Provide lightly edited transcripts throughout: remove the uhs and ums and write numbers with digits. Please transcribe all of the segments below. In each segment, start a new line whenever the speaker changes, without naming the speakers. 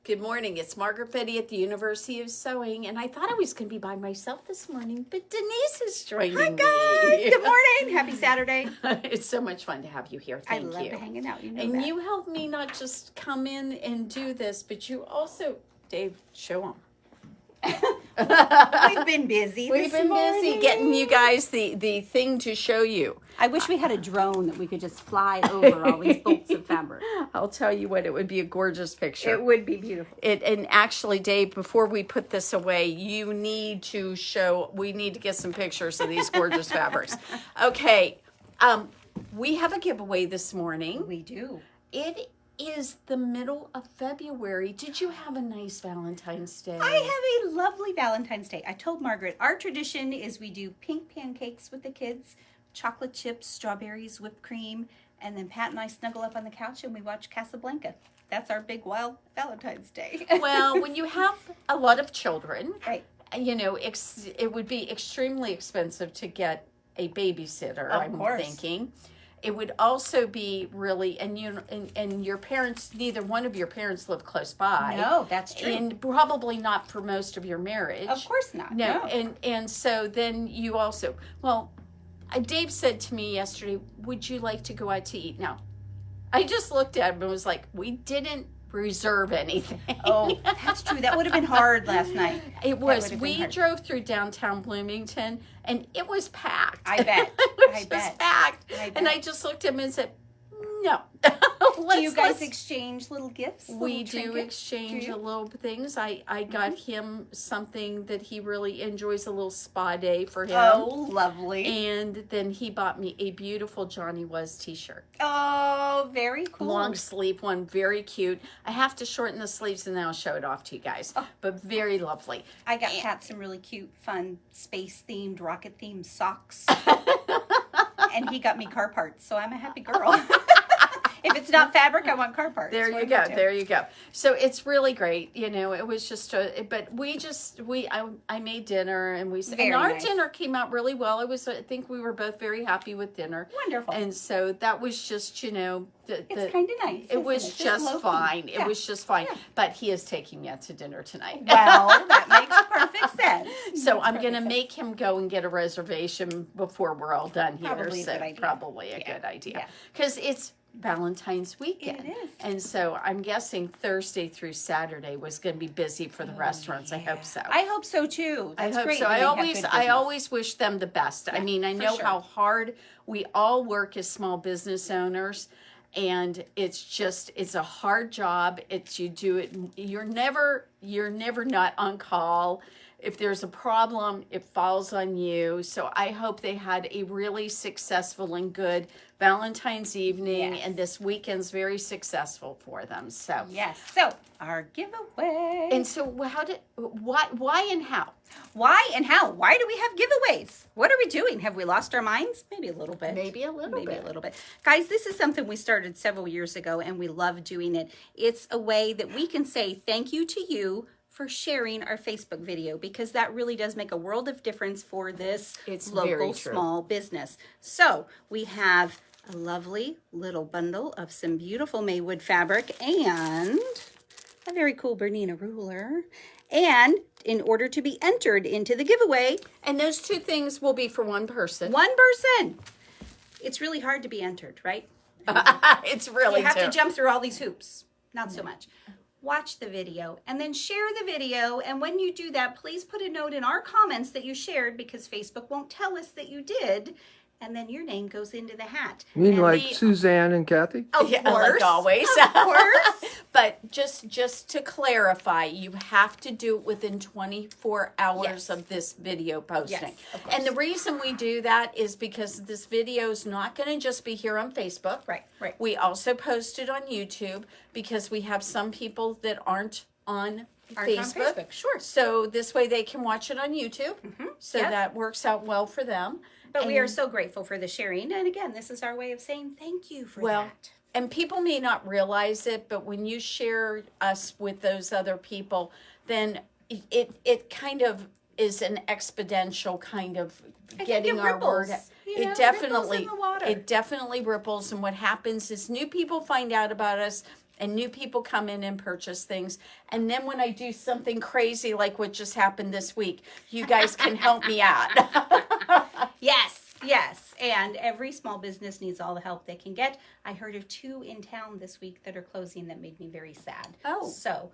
Good morning. It's Margaret Betty at the University of Sewing, and I thought I was going to be by myself this morning, but Denise is joining me.
Hi, guys. Good morning. Happy Saturday.
It's so much fun to have you here. Thank you.
I love hanging out. You know
and
that.
you helped me not just come in and do this, but you also, Dave, show them.
We've been busy.
We've been busy getting you guys the thing to show you.
I wish we had a drone that we could just fly over all these bolts of fabric.
I'll tell you what, it would be a gorgeous picture.
It would be beautiful.
And actually, Dave, before we put this away, we need to get some pictures of these gorgeous fabrics. Okay, we have a giveaway this morning.
We do.
It is the middle of February. Did you have a nice Valentine's Day?
I have a lovely Valentine's Day. I told Margaret, our tradition is we do pink pancakes with the kids, chocolate chips, strawberries, whipped cream, and then Pat and I snuggle up on the couch and we watch Casablanca. That's our big wild Valentine's Day.
Well, when you have a lot of children,
right,
you know, it would be extremely expensive to get a babysitter, I'm thinking. It would also be really, and your parents, neither one of your parents live close by.
No, that's true.
And probably not for most of your marriage.
Of course not.
No. And so then you also, Dave said to me yesterday, would you like to go out to eat? No. I just looked at him and was like, we didn't reserve anything.
Oh, that's true. That would have been hard last night.
It was. We drove through downtown Bloomington and it was packed.
I bet.
It was packed. And I just looked at him and said, no.
Do you guys exchange little gifts?
We do exchange a little things. I got him something that he really enjoys, a little spa day for him.
Oh, lovely.
And then he bought me a beautiful Johnny Was t-shirt.
Oh, very cool.
Long sleeve one, very cute. I have to shorten the sleeves and then I'll show it off to you guys. Oh. But very lovely.
I got Pat some really cute, fun, space-themed, rocket-themed socks. And he got me car parts, so I'm a happy girl. If it's not fabric, I want car parts.
There you go. There you go. So it's really great. You know, it was just I made dinner and our dinner came out really well. I think we were both very happy with dinner.
Wonderful.
And so that was just,
it's kind of nice.
It was just fine. It was just fine. But he is taking me out to dinner tonight.
Well, that makes perfect sense.
So I'm going to make him go and get a reservation before we're all done here.
Probably a good idea.
Probably a good idea. Because it's Valentine's weekend.
It is.
And so I'm guessing Thursday through Saturday was going to be busy for the restaurants. Yeah. I hope so.
I hope so too. That's great.
So. I always wish them the best. Yeah, I mean, I know how hard we all work as small business owners, and it's a hard job. You do it. You're never not on call. If there's a problem, it falls on you. So I hope they had a really successful and good Valentine's evening, and this weekend's very successful for them. So
yes. So our giveaway.
And so why and how?
Why and how? Why do we have giveaways? What are we doing? Have we lost our minds? Maybe a little bit.
Maybe a little bit.
Guys, this is something we started several years ago, and we love doing it. It's a way that we can say thank you to you for sharing our Facebook video, because that really does make a world of difference for this local small business. So we have a lovely little bundle of some beautiful Maywood fabric and a very cool Bernina ruler. And in order to be entered into the giveaway,
and those two things will be for one person.
One person. It's really hard to be entered, right?
It's really
you have to jump through all these hoops. Not so much. Watch the video and then share the video. And when you do that, please put a note in our comments that you shared, because Facebook won't tell us that you did. And then your name goes into the hat.
You mean like Suzanne and Kathy?
Of course. Like always.
Of course.
But just to clarify, you have to do it within 24 hours of this video posting.
Yes, of course.
And the reason we do that is because this video is not going to just be here on Facebook.
Right.
We also post it on YouTube, because we have some people that aren't on Facebook.
Sure.
So this way they can watch it on YouTube. Mm-hmm. So that works out well for them.
But we are so grateful for the sharing. And again, this is our way of saying thank you for that.
And people may not realize it, but when you share us with those other people, then it kind of is an exponential kind of
think
getting
it
our word.
ripples, you
It
know,
definitely,
ripples in the water.
it definitely ripples. And what happens is new people find out about us, and new people come in and purchase things. And then when I do something crazy like what just happened this week, you guys can help me out.
Yes. And every small business needs all the help they can get. I heard of 2 in town this week that are closing that made me very sad.
Oh.
So,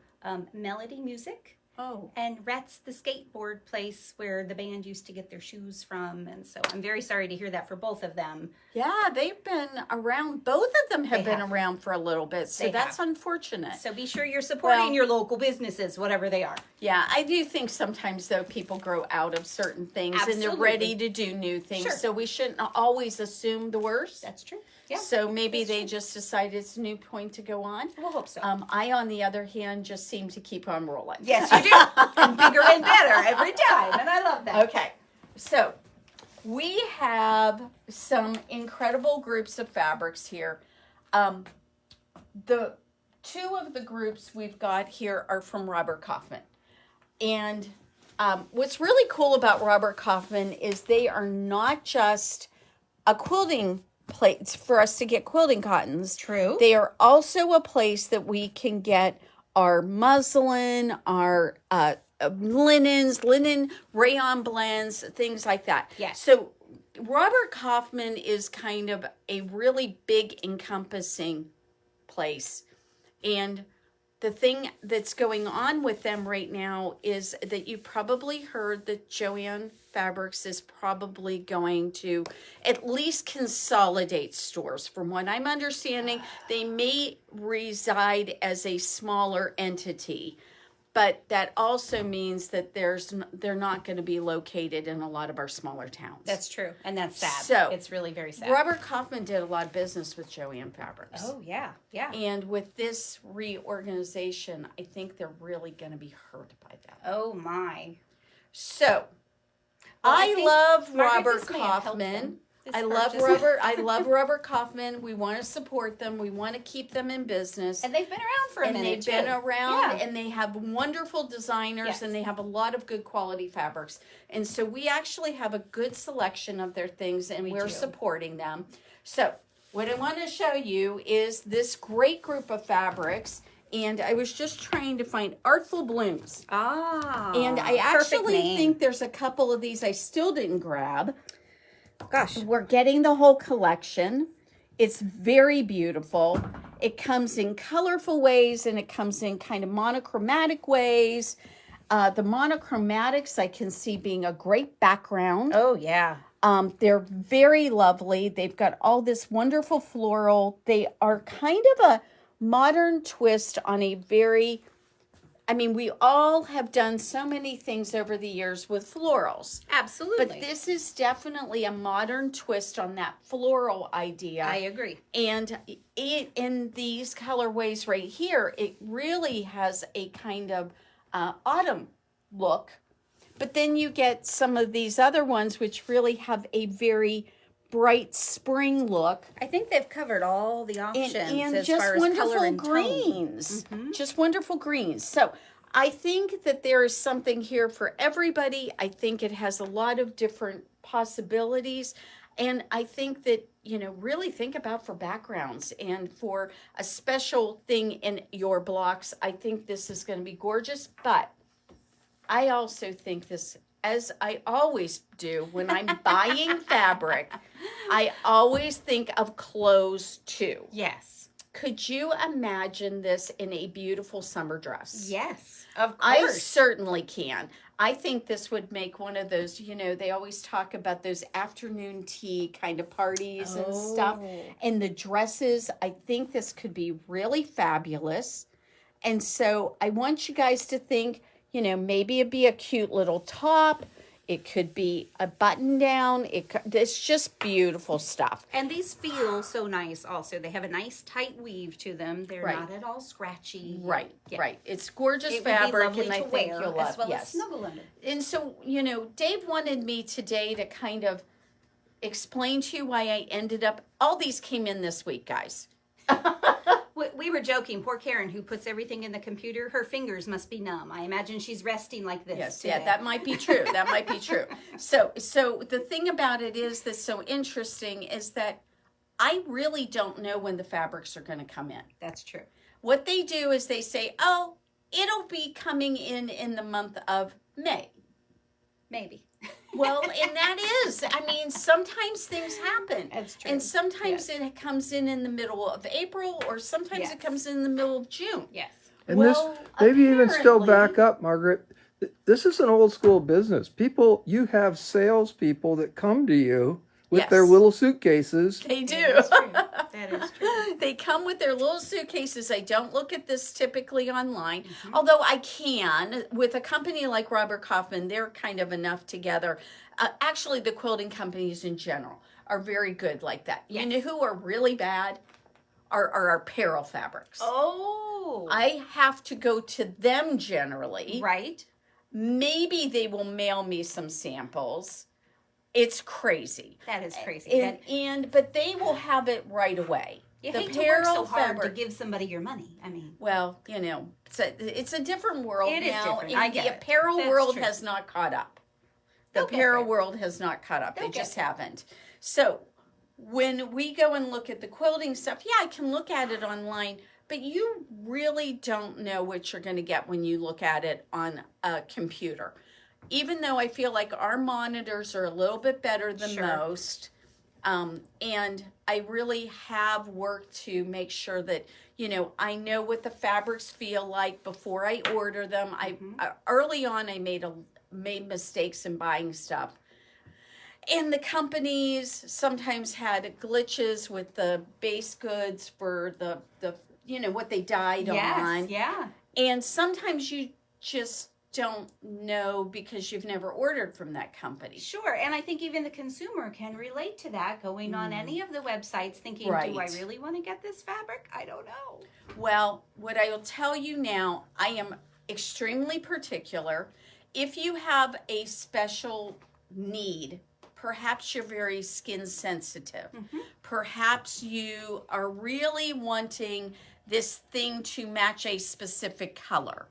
Melody Music
Oh.
and Rhett's the skateboard place where the band used to get their shoes from. And so I'm very sorry to hear that for both of them.
Yeah, they've been around. Both of them have
They
been
have.
around for a little bit. So
They
that's
have.
unfortunate.
So be sure you're supporting
Well-
your local businesses, whatever they are.
Yeah, I do think sometimes, though, people grow out of certain things and they're
Absolutely.
ready to do new things.
Sure.
So we shouldn't always assume the worst.
That's true. Yeah.
So maybe
that's
they
true.
just decided it's a new point to go on.
We'll hope so.
I, on the other hand, just seem to keep on rolling.
Yes, you do. And bigger and better every time. And I love that.
Okay, so we have some incredible groups of fabrics here. The 2 of the groups we've got here are from Robert Kaufman. And what's really cool about Robert Kaufman is they are not just a quilting place for us to get quilting cottons.
True.
They are also a place that we can get our muslin, our linens, linen rayon blends, things like that.
Yes.
So Robert Kaufman is kind of a really big encompassing place. And the thing that's going on with them right now is that you probably heard that Joann Fabrics is probably going to at least consolidate stores. From what I'm understanding, they may reside as a smaller entity, but that also means that they're not going to be located in a lot of our smaller towns.
That's true. And that's sad.
So,
it's really very sad.
Robert Kaufman did a lot of business with Joann Fabrics.
Oh, yeah. Yeah.
And with this reorganization, I think they're really going to be hurt by that.
Oh, my.
So,
Well,
I
think,
love
Margaret,
Robert
this may have helped
Kaufman.
them. This
I love
purchase.
Robert. I love Robert Kaufman. We want to support them. We want to keep them in business.
And they've been around for a
And
minute,
they've been
too.
around,
Yeah.
and they have wonderful designers,
Yes.
and they have a lot of good quality fabrics. And so we actually have a good selection of their things, and we're
do.
supporting them. So what I want to show you is this great group of fabrics. And I was just trying to find Artful Blooms.
Ah.
And I
perfect
actually
name.
think there's a couple of these I still didn't grab.
Gosh.
We're getting the whole collection. It's very beautiful. It comes in colorful ways, and it comes in kind of monochromatic ways. The monochromatics I can see being a great background.
Oh, yeah.
They're very lovely. They've got all this wonderful floral. They are kind of a modern twist on a very, I mean, we all have done so many things over the years with florals.
Absolutely.
But this is definitely a modern twist on that floral idea.
I agree.
And it, in these colorways right here, it really has a kind of autumn look. But then you get some of these other ones which really have a very bright spring look.
I think they've covered all the options
And
as
just
far as
wonderful
color and tone.
greens. Just wonderful greens. So I think that there is something here for everybody. I think it has a lot of different possibilities. And I think that, you know, really think about for backgrounds and for a special thing in your blocks. I think this is going to be gorgeous. But I also think this, as I always do when I'm buying fabric, I always think of clothes too.
Yes.
Could you imagine this in a beautiful summer dress?
Yes. Of
I
course.
certainly can. I think this would make one of those, you know, they always talk about those afternoon tea kind of parties and stuff. And the dresses, I think this could be really fabulous. And so I want you guys to think, you know, maybe it'd be a cute little top. It could be a button down. It's just beautiful stuff.
And these feel so nice also. They have a nice tight weave to them. They're
Right.
not at all scratchy.
Right,
Yeah.
right. It's gorgeous
It would be
fabric,
lovely
and I
to
think
wear
you'll love.
as well as
Yes.
snuggle under.
And so, you know, Dave wanted me today to kind of explain to you why I ended up. All these came in this week, guys.
we were joking. Poor Karen, who puts everything in the computer, her fingers must be numb. I imagine she's resting like this.
Yes,
today.
yeah, that might be true. That might be true. So the thing about it is that's so interesting is that I really don't know when the fabrics are going to come in.
That's true.
What they do is they say, oh, it'll be coming in the month of May.
Maybe.
Well, and that is, I mean, sometimes things happen.
That's true.
And sometimes
Yes.
it comes in the middle of April, or sometimes
Yes.
it comes in the middle of June.
Yes.
And
Well,
this, maybe even still
apparently-
back up, Margaret. This is an old school business. People, you have salespeople that come to you with their
Yes.
little suitcases.
They do.
That is true. That is true.
They come with their little suitcases. I don't look at this typically online, although I can. With a company like Robert Kaufman, they're kind of enough together. Actually, the quilting companies in general are very good like that.
Yes.
You know who are really bad? Are our apparel fabrics.
Oh.
I have to go to them generally.
Right.
Maybe they will mail me some samples. It's crazy.
That is crazy.
But they will have it right away.
You
The
hate to work so
apparel
hard
fabric-
to give somebody your money. I mean,
Well, you know, it's a different world
It is
now.
different.
And
I get
the
it.
apparel
That's
world
true.
has not caught up. The
They'll get
apparel
there.
world has not caught up.
They'll
They
get
just
there.
haven't. So when we go and look at the quilting stuff, yeah, I can look at it online, but you really don't know what you're going to get when you look at it on a computer. Even though I feel like our monitors are a little bit better than
Sure.
most, and I really have worked to make sure that, you know, I know what the fabrics feel like before I order them. Early on, I made mistakes in buying stuff. And the companies sometimes had glitches with the base goods for the you know, what they died on.
Yeah.
And sometimes you just don't know because you've never ordered from that company.
Sure. And I think even the consumer can relate to that going on any of the websites thinking, do I
Right.
really want to get this fabric? I don't know.
Well, what I will tell you now, I am extremely particular. If you have a special need, perhaps you're very skin sensitive. Perhaps you are really wanting this thing to match a specific color.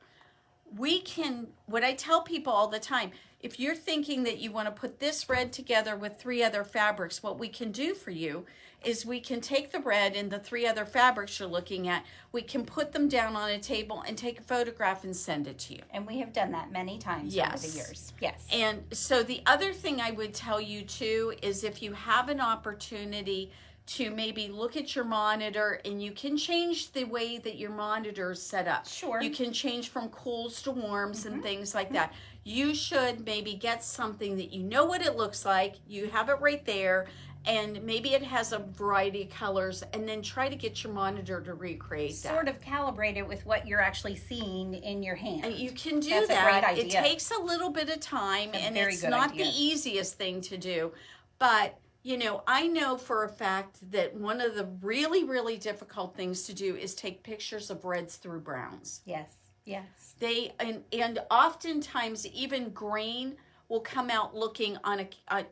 What I tell people all the time, if you're thinking that you want to put this red together with 3 other fabrics, what we can do for you is we can take the red and the 3 other fabrics you're looking at, we can put them down on a table and take a photograph and send it to you.
And we have done that many times
Yes.
over the years. Yes.
And so the other thing I would tell you too is if you have an opportunity to maybe look at your monitor, and you can change the way that your monitor is set up.
Sure.
You can change from cools to warms and things like that. You should maybe get something that you know what it looks like, you have it right there, and maybe it has a variety of colors, and then try to get your monitor to recreate that.
Sort of calibrate it with what you're actually seeing in your hand.
And you can do
That's a
that.
great
It
idea.
takes a little bit of time,
That's a
and
very
it's
good
not
idea.
the easiest thing to do. But, you know, I know for a fact that one of the really, really difficult things to do is take pictures of reds through browns.
Yes. Yes.
And oftentimes even green will come out looking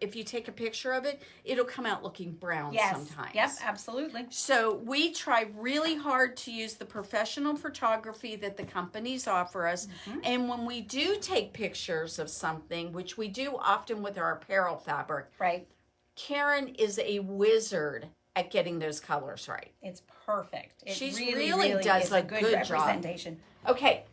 if you take a picture of it, it'll come out looking brown
Yes.
sometimes.
Yep, absolutely.
So we try really hard to use the professional photography that the companies offer us. And when we do take pictures of something, which we do often with our apparel fabric,
Right.
Karen is a wizard at getting those colors right.
It's perfect. It
She's
really,
really does
is
a
a good
good job.
representation.
Okay,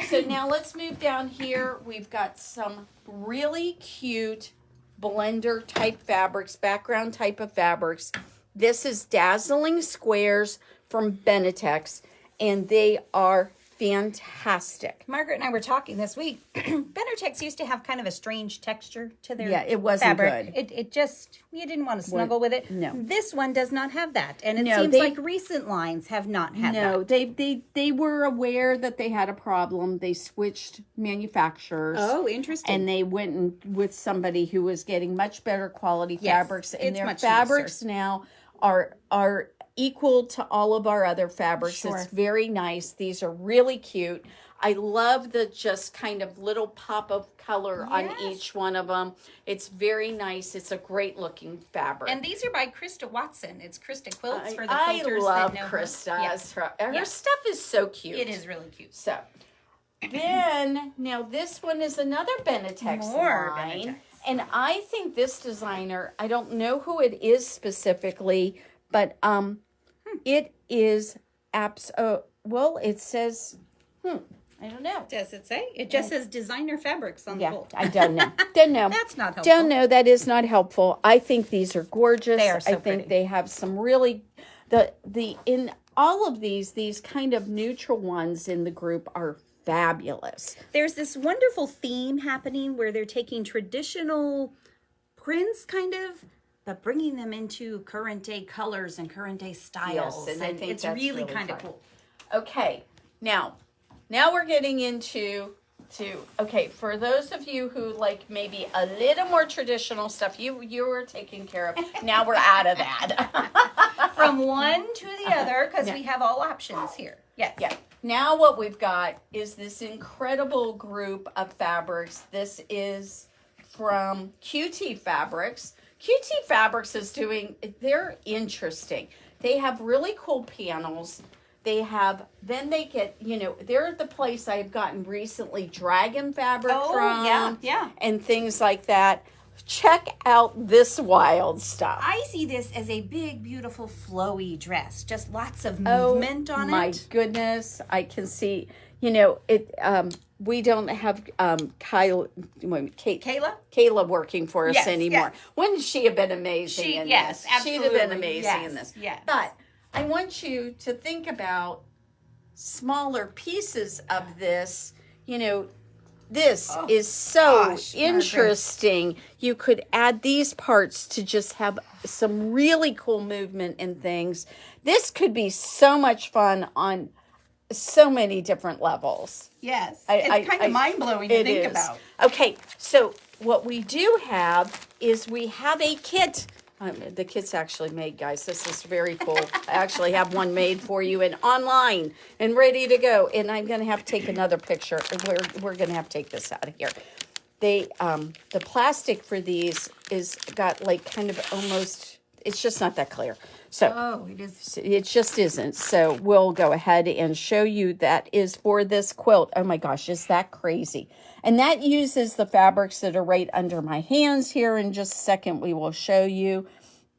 so now let's move down here. We've got some really cute blender type fabrics, background type of fabrics. This is Dazzling Squares from Benartex, and they are fantastic.
Margaret and I were talking this week. Benartex used to have kind of a strange texture to their
Yeah, it wasn't
fabric.
good.
It just, you didn't want to snuggle with it.
no.
This one does not have that. And it
No,
seems
they-
like recent lines have not had
No,
that.
they were aware that they had a problem. They switched manufacturers.
Oh, interesting.
And they went with somebody who was getting much better quality
Yes,
fabrics, and
it's
their
much
fabrics now are equal to all of our other fabrics.
Sure.
It's very nice. These are really cute. I love the just kind of little pop of color on
Yes.
each one of them. It's very nice. It's a great looking fabric.
And these are by Krista Watson. It's Krista Quilts for the
I
quilters
love
that know her.
Krista's.
Yeah.
Her
Yeah.
stuff is so cute.
It is really cute.
So then, now this one is another Benartex
More
line.
Benartex.
And I think this designer, I don't know who it is specifically, but it is well, it says, I don't know.
Does it say? It just says designer fabrics on the
Yeah,
bolt.
I don't know. Don't know.
That's not helpful.
Don't know. That is not helpful. I think these are gorgeous.
They are so
I think
pretty.
they have some really in all of these kind of neutral ones in the group are fabulous.
There's this wonderful theme happening where they're taking traditional prints kind of, but bringing them into current day colors and current day styles.
Yes, and I think
it's
that's
really
really
kind of
fun.
cool.
Okay, now we're getting into for those of you who like maybe a little more traditional stuff, you were taken care of. Now we're out of that.
From one to the other, because we have all options here. Yes.
Yeah. Now what we've got is this incredible group of fabrics. This is from QT Fabrics. QT Fabrics is they're interesting. They have really cool panels. They get, they're the place I've gotten recently dragon fabric from.
yeah.
And things like that. Check out this wild stuff.
I see this as a big, beautiful, flowy dress. Just lots of movement on it.
My goodness, I can see. It. We don't have Kayla working for us
Yes,
anymore.
yes.
Wouldn't she have been amazing in
yes,
this? She'd have been
absolutely.
amazing
Yes,
in this.
yes.
But I want you to think about smaller pieces of this. This is so
gosh, Margaret.
interesting. You could add these parts to just have some really cool movement and things. This could be so much fun on so many different levels.
Yes. It's kind of mind-blowing to think about.
Okay, so what we do have is we have a kit. The kit's actually made, guys. This is very cool. I actually have one made for you and online and ready to go. And I'm going to have to take another picture. We're going to have to take this out of here. The plastic for these is got like kind of almost, it's just not that clear. So
it is.
it just isn't. So we'll go ahead and show you that is for this quilt. Oh my gosh, is that crazy? And that uses the fabrics that are right under my hands here. In just a second, we will show you.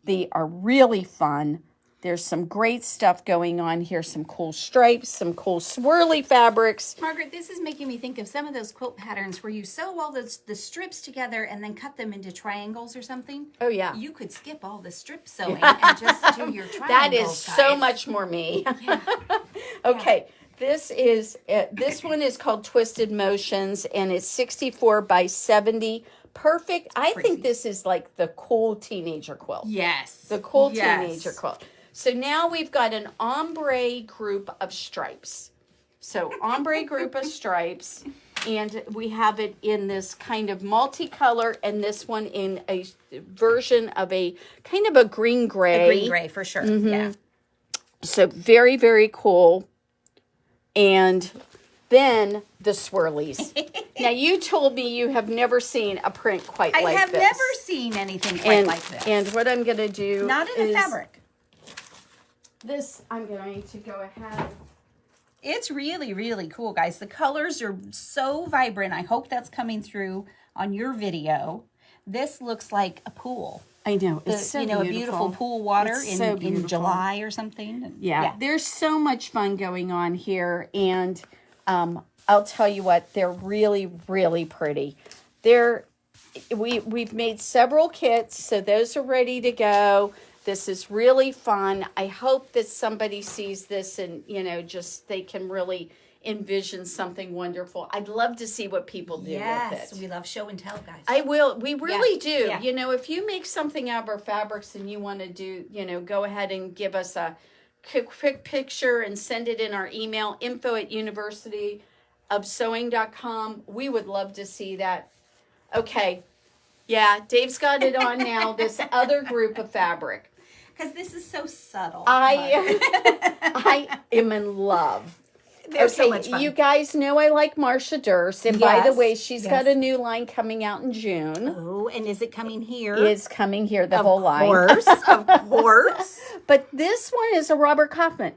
They are really fun. There's some great stuff going on here. Some cool stripes, some cool swirly fabrics.
Margaret, this is making me think of some of those quilt patterns where you sew all the strips together and then cut them into triangles or something.
Oh, yeah.
You could skip all the strip sewing and just do your triangles,
That is so
guys.
much more me.
Yeah.
Okay, this one is called Twisted Motions, and it's 64 by 70. Perfect. I think this is like the cool teenager quilt.
Yes.
The cool
Yes.
teenager quilt. So now we've got an ombre group of stripes. So ombre group of stripes, and we have it in this kind of multicolor, and this one in a version of a kind of a green gray.
A green gray for sure. Yeah.
So very, very cool. And then the swirlies. Now you told me you have never seen a print quite like this.
I have never seen anything quite like this.
And what I'm going to do
Not in
is
the fabric.
this, I'm going to go ahead.
It's really, really cool, guys. The colors are so vibrant. I hope that's coming through on your video. This looks like a pool.
I know, it's so beautiful.
A beautiful pool water
It's so
in
beautiful.
July or something. And
Yeah, there's so much fun going on here, and I'll tell you what, they're really, really pretty. We've made several kits, so those are ready to go. This is really fun. I hope that somebody sees this and, just they can really envision something wonderful. I'd love to see what people do with it.
Yes, we love show and tell, guys.
I will. We really do.
Yeah.
If you make something out of our fabrics and you want to do, go ahead and give us a quick picture and send it in our email, info@universityofsewing.com. We would love to see that. Okay. Yeah, Dave's got it on now, this other group of fabric.
Because this is so subtle.
I am in love.
They're so much fun.
You guys know I like Marsha Durst, and by the
Yes,
way, she's
yes.
got a new line coming out in June.
Oh, and is it coming here?
It's coming here, the whole line.
Of course.
But this one is a Robert Kaufman.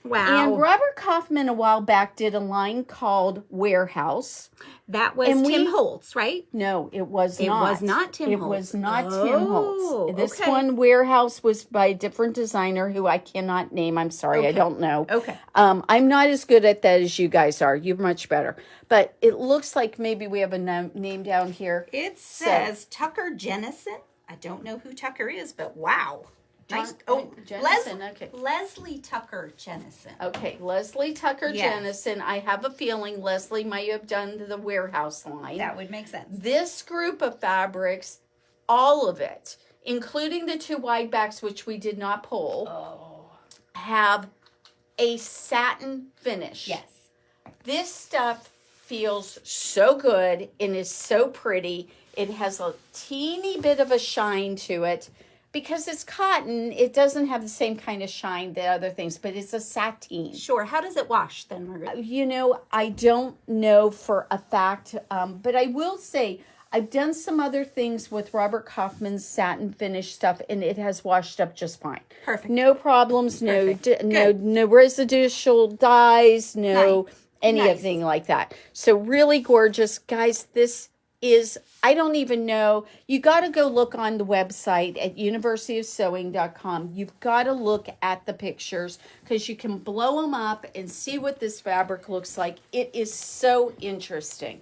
Wow.
And Robert Kaufman a while back did a line called Warehouse.
That was
And
Tim Holtz, right?
No, it was
It
not.
was not Tim Holtz.
It was not Tim
Oh,
Holtz. This
okay.
one, Warehouse, was by a different designer who I cannot name. I'm sorry, I
Okay.
don't know.
Okay.
I'm not as good at that as you guys are. You're much better. But it looks like maybe we have a name down here.
It says Tucker Jennison. I don't know who Tucker is, but wow. Nice.
Jennison, okay.
Leslie Tucker Jennison.
Okay, Leslie Tucker
Yes.
Jennison. I have a feeling Leslie might have done the Warehouse line.
That would make sense.
This group of fabrics, all of it, including the 2 wide backs, which we did not pull, have a satin finish.
Yes.
This stuff feels so good and is so pretty. It has a teeny bit of a shine to it. Because it's cotton, it doesn't have the same kind of shine that other things, but it's a sateen.
Sure. How does it wash then, Margaret?
You know, I don't know for a fact, but I will say I've done some other things with Robert Kaufman's satin finish stuff, and it has washed up just fine.
Perfect.
No problems,
Perfect.
no residual dyes, no anything like that. So really gorgeous. Guys, this is, I don't even know. You got to go look on the website at universityofsewing.com. You've got to look at the pictures because you can blow them up and see what this fabric looks like. It is so interesting.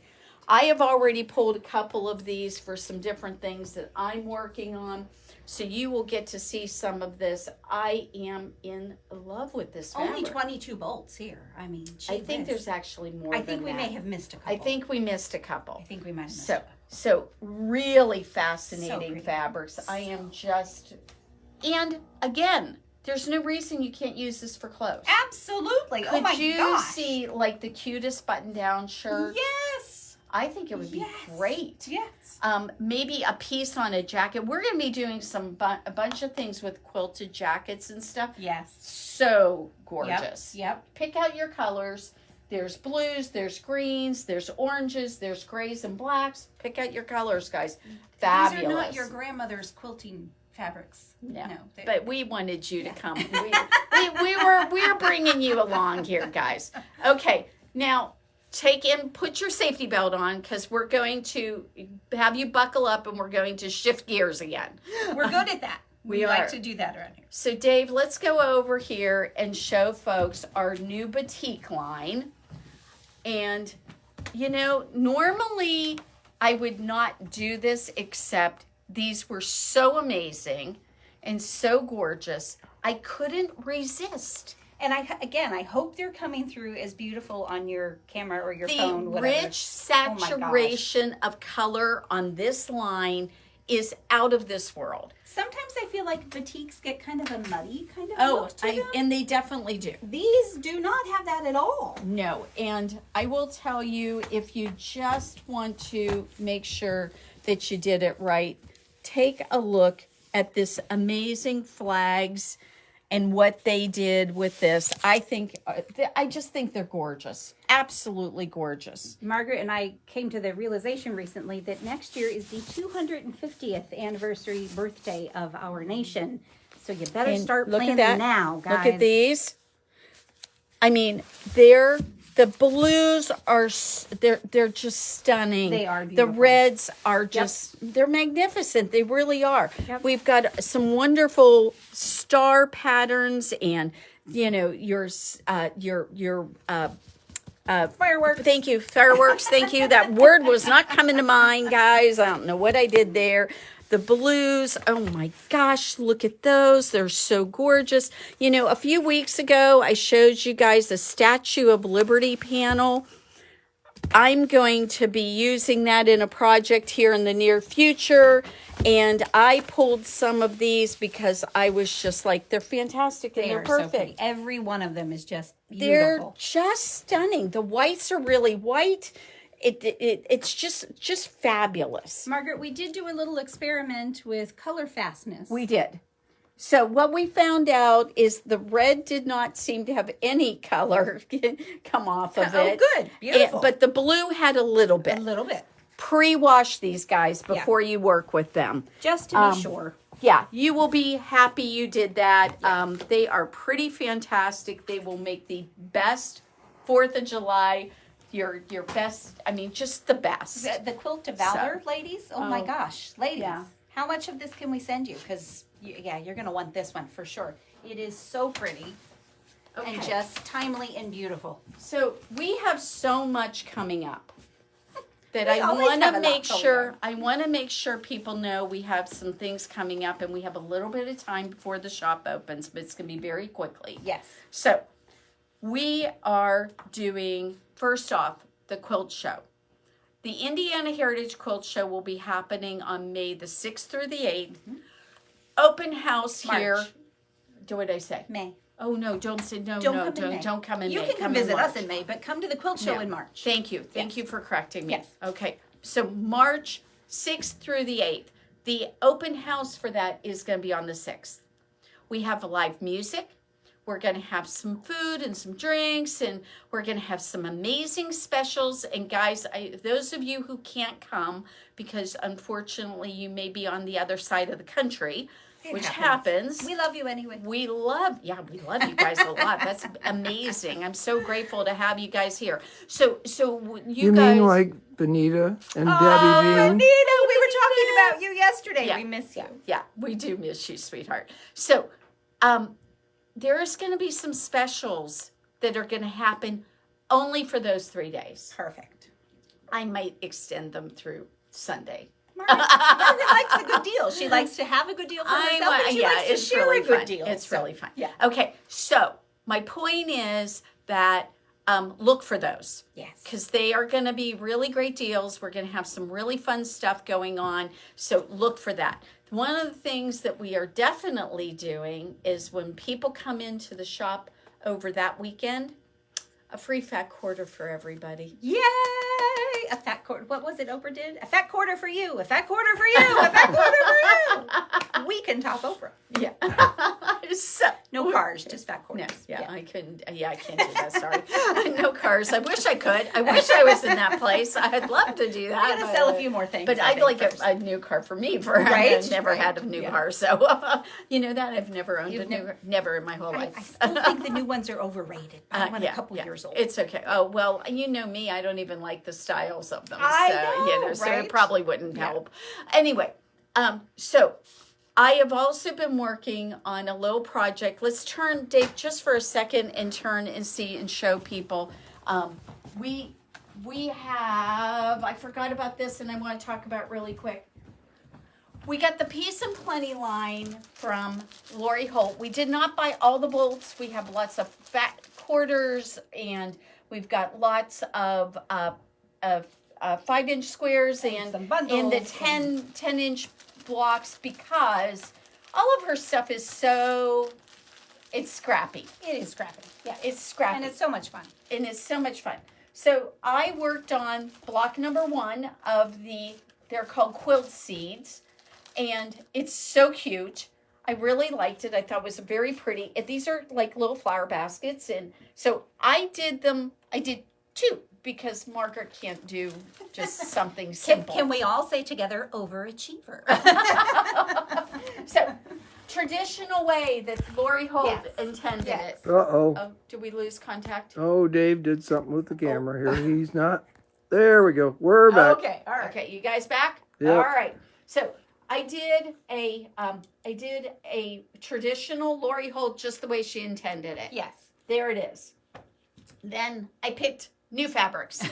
I have already pulled a couple of these for some different things that I'm working on. So you will get to see some of this. I am in love with this fabric.
Only 22 bolts here. I mean,
I think there's actually more
I
than
think we
that.
may have missed a couple.
I think we missed a couple.
I think we might have missed
So,
a couple.
so really
So
fascinating
pretty.
fabrics. I am just, and again, there's no reason you can't use this for clothes.
Absolutely.
Could
Oh my
you
gosh.
see like the cutest button-down shirt?
Yes.
I think it would be great.
Yes.
Maybe a piece on a jacket. We're going to be doing a bunch of things with quilted jackets and stuff.
Yes.
So gorgeous.
Yep.
Pick out your colors. There's blues, there's greens, there's oranges, there's grays and blacks. Pick out your colors, guys. Fabulous.
These are not your grandmother's quilting fabrics.
No,
they-
but we wanted you to come. We're bringing you along here, guys. Okay, now put your safety belt on because we're going to have you buckle up and we're going to shift gears again.
We're good at that. We
are.
like to do that around here.
So Dave, let's go over here and show folks our new batik line. And, you know, normally I would not do this, except these were so amazing and so gorgeous. I couldn't resist.
And I hope they're coming through as beautiful on your camera or your
The
phone, whatever.
rich saturation of color on this line is out of this world.
Sometimes I feel like batiks get kind of a muddy kind of
Oh,
look to them.
and they definitely do.
These do not have that at all.
No, and I will tell you, if you just want to make sure that you did it right, take a look at this amazing flags and what they did with this. I just think they're gorgeous. Absolutely gorgeous.
Margaret and I came to the realization recently that next year is the 250th anniversary birthday of our nation. So you better
And
start
look at
planning
that.
now, guys.
Look at these. I mean, the blues are, they're just stunning.
They are
The
beautiful.
reds are just, they're magnificent. They really are.
Yep.
We've got some wonderful star patterns and, you know, your
Fireworks.
Thank you. Fireworks. Thank you. That word was not coming to mind, guys. I don't know what I did there. The blues. Oh my gosh. Look at those. They're so gorgeous. You know, a few weeks ago, I showed you guys a Statue of Liberty panel. I'm going to be using that in a project here in the near future. And I pulled some of these because I was just like, they're fantastic and
They
they're
are so
perfect.
pretty. Every one of them is just
They're
beautiful.
just stunning. The whites are really white. It's just fabulous.
Margaret, we did do a little experiment with color fastness.
We did. So what we found out is the red did not seem to have any color come off of it.
Oh, good. Beautiful.
But the blue had a little bit.
A little bit.
Pre-wash these guys before you work with them.
Just to be sure.
Yeah, you will be happy you did that. They are pretty fantastic. They will make the best 4th of July, your best, I mean, just the best.
The Quilt to Valor, ladies. Oh my gosh. Ladies,
Yeah.
how much of this can we send you? Because, you're going to want this one for sure. It is so pretty and
Okay.
just timely and beautiful.
So we have so much coming up that
We
I
always
want
have
to
a lot
make
going
sure
on.
I want to make sure people know we have some things coming up and we have a little bit of time before the shop opens, but it's going to be very quickly.
Yes.
So we are doing, first off, the quilt show. The Indiana Heritage Quilt Show will be happening on May the 6th through the 8th. Open house here.
March.
What did I say?
May.
Oh no! Don't say no.
Don't
no!
come in May.
Don't come in
You
May.
can come
in
visit us
March.
in May, but come to the quilt show
Yeah.
in March.
Thank you. Thank
Yes.
you for correcting me.
Yes.
Okay. So March 6th through the 8th. The open house for that is going to be on the 6th. We have live music. We're going to have some food and some drinks, and we're going to have some amazing specials. And guys, those of you who can't come, because unfortunately you may be on the other side of the country, which happens.
We love you anyway.
We love you guys a lot. That's amazing. I'm so grateful to have you guys here. So you guys.
mean like Benita and
Oh,
Debbie Jean?
Anita, we were talking about you yesterday.
Yeah.
We miss you.
Yeah, we do miss you, sweetheart. So, there's going to be some specials that are going to happen only for those 3 days.
Perfect.
I might extend them through Sunday.
Margaret likes a good deal. She likes to have a good deal for herself, and she likes to share a good
fun.
deal.
It's
So,
really fun.
Yeah.
Okay, so my point is that look for those.
Yes.
Because they are going to be really great deals. We're going to have some really fun stuff going on. So look for that. One of the things that we are definitely doing is when people come into the shop over that weekend, a free fat quarter for everybody.
Yay! A fat quarter. What was it Oprah did? A fat quarter for you. A fat quarter for you. A fat quarter for you. We can top Oprah.
Yeah. So,
No cars, just fat
no,
quarters.
yeah, I couldn't. Yeah, I can't do that. Sorry, no cars. I wish I could. I wish I was in that place. I'd love to do that.
I'm gonna sell a few more things.
But
I
I'd
think,
like
first.
a new car for me.
Right?
I've never had a new
Yeah.
car, so you know that I've never owned
You've
a new. Never in my whole life.
I still think the new ones are overrated. I want a couple years old.
It's okay. Oh well, you know me. I don't even like the styles of them.
I
so,
know,
so
right?
it probably wouldn't
Yeah.
help. Anyway, so I have also been working on a little project. Let's turn, Dave, just for a second and turn and see and show people. We have, I forgot about this and I want to talk about really quick. We got the Peace and Plenty line from Lori Holt. We did not buy all the bolts. We have lots of fat quarters and we've got lots of 5-inch squares and
some bundles
in the
and-
10-inch blocks because all of her stuff is it's scrappy.
It is scrappy.
Yeah, it's scrappy.
And it's so much fun.
And it's so much fun. So I worked on block number 1 of they're called Quilt Seeds. And it's so cute. I really liked it. I thought it was very pretty. These are like little flower baskets. And so I did 2 because Margaret can't do just something simple.
Can we all say together, overachiever?
So, traditional way that Lori Holt
Yes.
intended
Yes.
it.
Uh-oh.
Oh, did we lose contact?
Oh, Dave did something with the camera here. He's not. There we go. We're back.
Okay, all right.
Okay, you guys back?
Yep.
All right. So I did a traditional Lori Holt just the way she intended it.
Yes.
There it is. Then I picked new fabrics,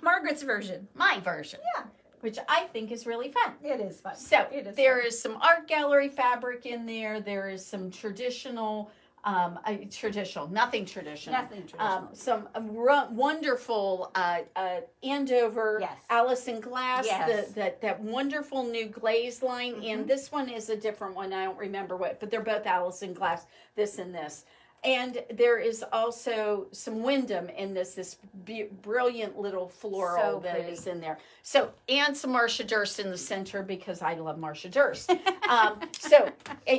Margaret's version.
my version.
Yeah.
Which I think is really fun.
It is fun.
So
It is
there
fun.
is some art gallery fabric in there. There is some traditional, nothing traditional.
Nothing traditional.
Some wonderful Andover
Yes.
Allison Glass,
Yes.
that wonderful new glaze line. And this one is a different one. I don't remember what, but they're both Allison Glass, this and this. And there is also some Wyndham in this brilliant little floral
So
that
pretty.
is in there. So, and some Marcia Durst in the center because I love Marcia Durst.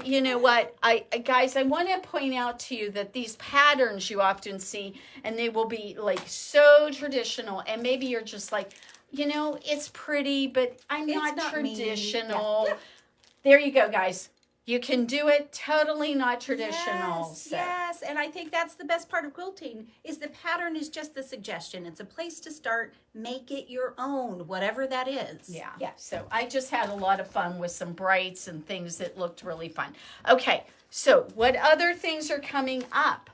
You know what, guys, I want to point out to you that these patterns you often see, and they will be like so traditional, and maybe you're just like, you know, it's pretty, but I'm
It's
not
not me.
traditional.
Yeah.
There you go, guys. You can do it totally not traditional.
Yes,
so.
yes, and I think that's the best part of quilting is the pattern is just the suggestion. It's a place to start. Make it your own, whatever that is.
Yeah. So I just had a lot of fun with some brights and things that looked really fun. Okay, so what other things are coming up?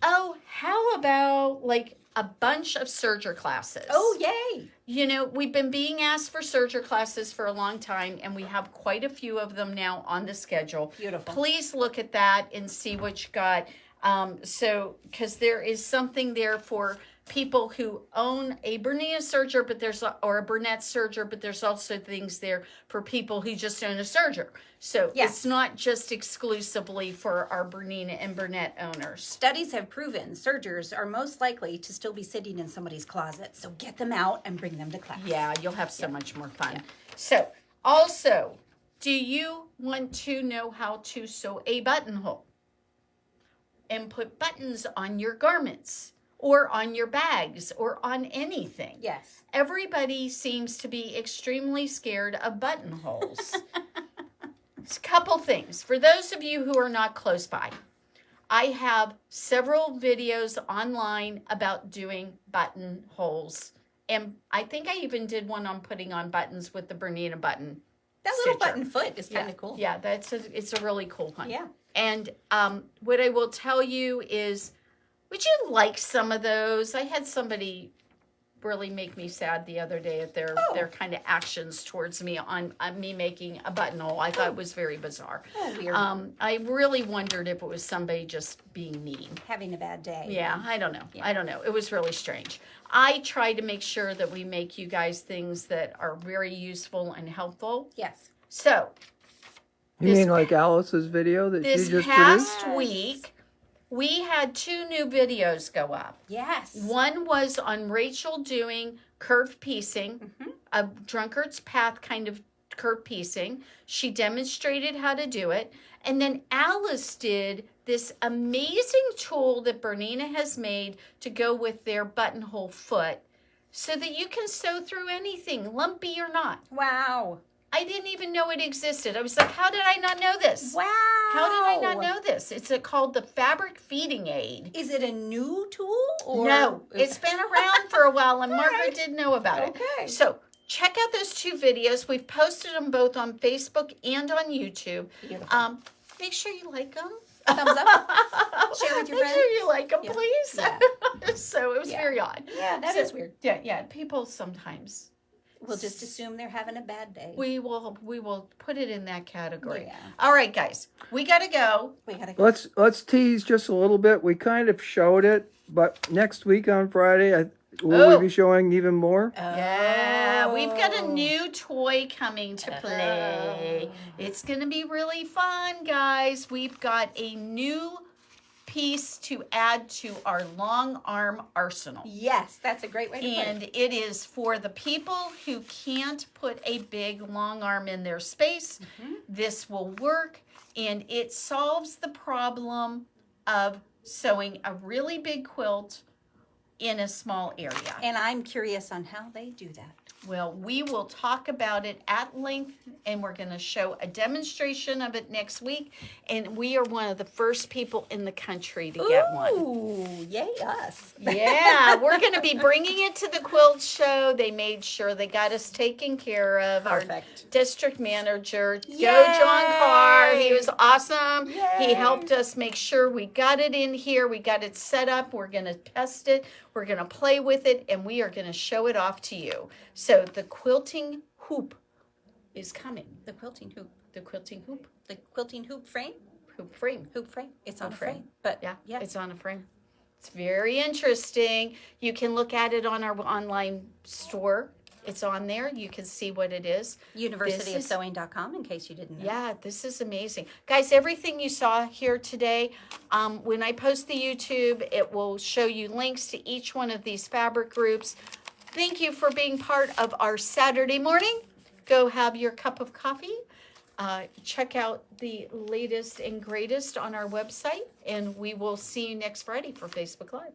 Oh, how about like a bunch of serger classes?
Oh, yay!
You know, we've been being asked for serger classes for a long time, and we have quite a few of them now on the schedule.
Beautiful.
Please look at that and see what you got. Because there is something there for people who own a Bernina serger, or a Burnett serger, but there's also things there for people who just own a serger. So
Yes.
it's not just exclusively for our Bernina and Burnett owners.
Studies have proven sergers are most likely to still be sitting in somebody's closet, so get them out and bring them to class.
Yeah, you'll have so much more fun. So, also, do you want to know how to sew a buttonhole and put buttons on your garments or on your bags or on anything?
Yes.
Everybody seems to be extremely scared of buttonholes. A couple things. For those of you who are not close by, I have several videos online about doing buttonholes. And I think I even did one on putting on buttons with the Bernina button.
That little
stitcher.
button foot is kind of cool.
Yeah, it's a really cool one.
Yeah.
And what I will tell you is, would you like some of those? I had somebody really make me sad the other day at their kind of actions towards me on me making a buttonhole. I thought it was very bizarre.
Oh, weird.
I really wondered if it was somebody just being mean.
Having a bad day.
Yeah, I don't know.
Yeah.
I don't know. It was really strange. I try to make sure that we make you guys things that are very useful and helpful.
Yes.
So,
You
This
mean like Alice's video that she
this
just
past
produced?
week, we had 2 new videos go up.
Yes.
One was on Rachel doing curved piecing, a drunkard's path kind of curved piecing. She demonstrated how to do it. And then Alice did this amazing tool that Bernina has made to go with their buttonhole foot so that you can sew through anything, lumpy or not.
Wow.
I didn't even know it existed. I was like, how did I not know this?
Wow.
How did I not know this? It's called the fabric feeding aid.
Is it a new tool? Or
No, it's been around for a while, and Margaret
right.
did know about it.
Okay.
So check out those 2 videos. We've posted them both on Facebook and on YouTube.
Beautiful.
Make sure you like them.
Thumbs up. Share with your
Make
friends.
sure you like them,
Yeah.
please.
Yeah.
So it was
Yeah.
very odd.
Yeah, that
So-
is weird.
Yeah. People sometimes.
We'll just assume they're having a bad day.
We will put it in that category.
Yeah.
All right, guys, we gotta go.
We gotta go.
Let's tease just a little bit. We kind of showed it, but next week on Friday, will
Oh.
we be showing even more?
Yeah, we've got a
Oh.
new toy coming to play. It's going to be really fun, guys. We've got a new piece to add to our long arm arsenal.
Yes, that's a great way to put
And
it.
it is for the people who can't put a big long arm in their space. This will work, and it solves the problem of sewing a really big quilt in a small area.
And I'm curious on how they do that.
Well, we will talk about it at length, and we're going to show a demonstration of it next week. And we are one of the first people in the country to get one.
Ooh, yay us.
Yeah, we're going to be bringing it to the quilt show. They made sure they got us taken care of.
Perfect.
Our district manager, Joe
Yay!
John Carr, he was awesome. He
Yay!
helped us make sure we got it in here. We got it set up. We're going to test it. We're going to play with it, and we are going to show it off to you. So the quilting hoop is coming.
The quilting hoop.
The quilting hoop.
The quilting hoop frame?
Hoop frame.
Hoop frame. It's on
Hoop
a frame.
frame.
But
Yeah, it's on a frame. It's very interesting. You can look at it on our online store. It's on there. You can see what it is.
Universityofsewing.com, in case you didn't know.
Yeah, this is amazing. Guys, everything you saw here today, when I post the YouTube, it will show you links to each one of these fabric groups. Thank you for being part of our Saturday morning. Go have your cup of coffee. Check out the latest and greatest on our website, and we will see you next Friday for Facebook Live.